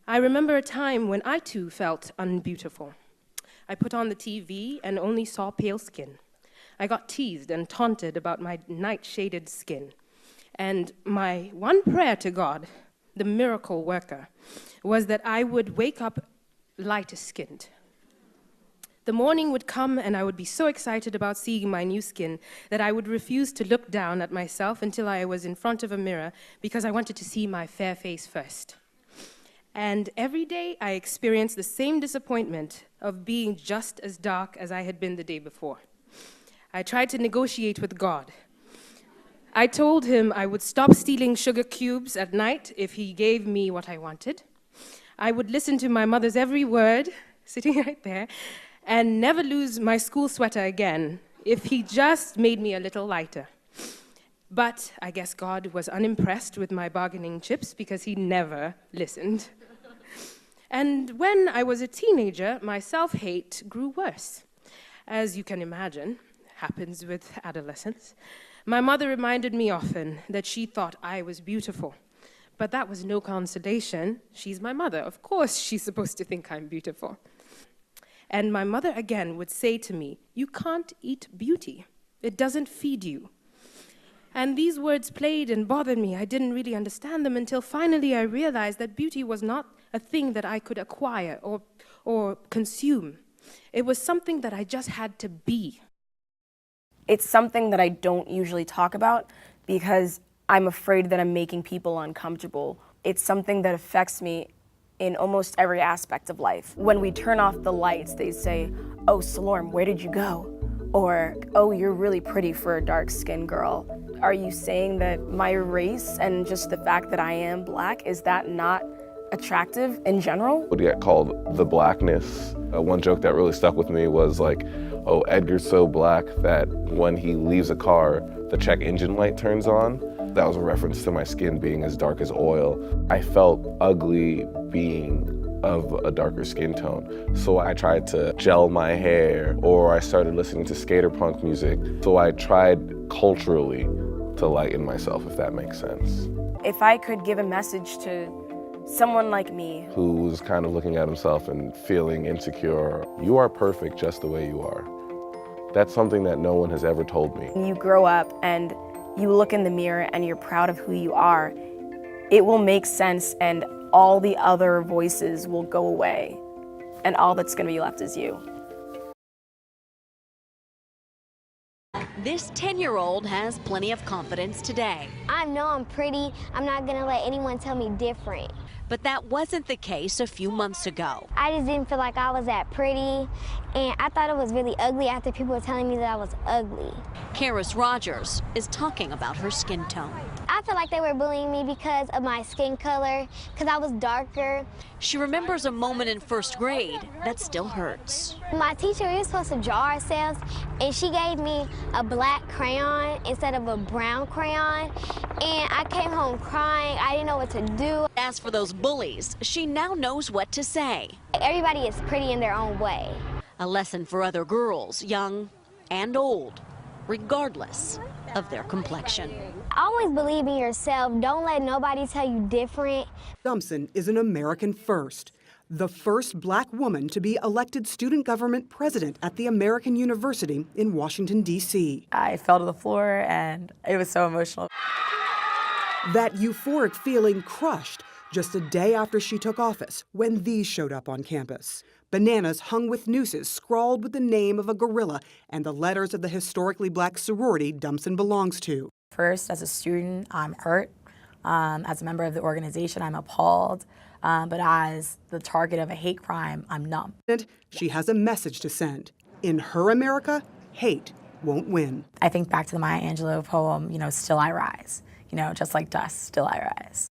I remember a time when I too felt unbeautiful. I put on the TV and only saw pale skin. I got teased and taunted about my night-shaded skin. And my one prayer to God, the miracle worker, was that I would wake up lighter-skinned. The morning would come and I would be so excited about seeing my new skin that I would refuse to look down at myself until I was in front of a mirror because I wanted to see my fair face first. And every day I experienced the same disappointment of being just as dark as I had been the day before. I tried to negotiate with God. I told him I would stop stealing sugar cubes at night if he gave me what I wanted. I would listen to my mother's every word, sitting right there, and never lose my school sweater again if he just made me a little lighter. But I guess God was unimpressed with my bargaining chips because he never listened. And when I was a teenager, my self-hate grew worse. As you can imagine, happens with adolescence. My mother reminded me often that she thought I was beautiful. But that was no consolation. She's my mother. Of course she's supposed to think I'm beautiful. And my mother again would say to me, "You can't eat beauty. It doesn't feed you." And these words played and bothered me. I didn't really understand them until finally I realized that beauty was not a thing that I could acquire or consume. It was something that I just had to be. It's something that I don't usually talk about because I'm afraid that I'm making people uncomfortable. It's something that affects me in almost every aspect of life. When we turn off the lights, they say, "Oh, Salorm, where did you go?" Or, "Oh, you're really pretty for a dark-skinned girl." Are you saying that my race and just the fact that I am black, is that not attractive in general? Would get called the blackness. One joke that really stuck with me was like, "Oh, Edgar's so black that when he leaves a car, the check engine light turns on." That was a reference to my skin being as dark as oil. I felt ugly being of a darker skin tone. So I tried to gel my hair, or I started listening to skater punk music. So I tried culturally to lighten myself, if that makes sense. If I could give a message to someone like me, who's kind of looking at himself and feeling insecure, you are perfect just the way you are. That's something that no one has ever told me. when you grow up and you look in the mirror and you're proud of who you are, it will make sense and all the other voices will go away and all that's going to be left is you. This 10-year-old has plenty of confidence today. I know I'm pretty. I'm not gonna let anyone tell me different. But that wasn't the case a few months ago. I just didn't feel like I was that pretty, and I thought it was really ugly after people were telling me that I was ugly. Karis Rogers is talking about her skin tone. I feel like they were bullying me because of my skin color, because I was darker. She remembers a moment in first grade that still hurts. My teacher, we were supposed to draw ourselves, and she gave me a black crayon instead of a brown crayon, and I came home crying. I didn't know what to do. As for those bullies, she now knows what to say. Everybody is pretty in their own way. A lesson for other girls, young and old, regardless of their complexion. Always believe in yourself. Don't let nobody tell you different. Dumpson is an American first, the first black woman to be elected student government president at the American University in Washington, D.C. I fell to the floor and it was so emotional. That euphoric feeling crushed just a day after she took office when these showed up on campus. Bananas hung with nooses scrawled with the name of a gorilla and the letters of the historically black sorority Dumpson belongs to. First, as a student, I'm hurt. As a member of the organization, I'm appalled. But as the target of a hate crime, I'm numb. She has a message to send. In her America, hate won't win. I think back to the Maya Angelou poem, Still I Rise. Just like dust, still I rise.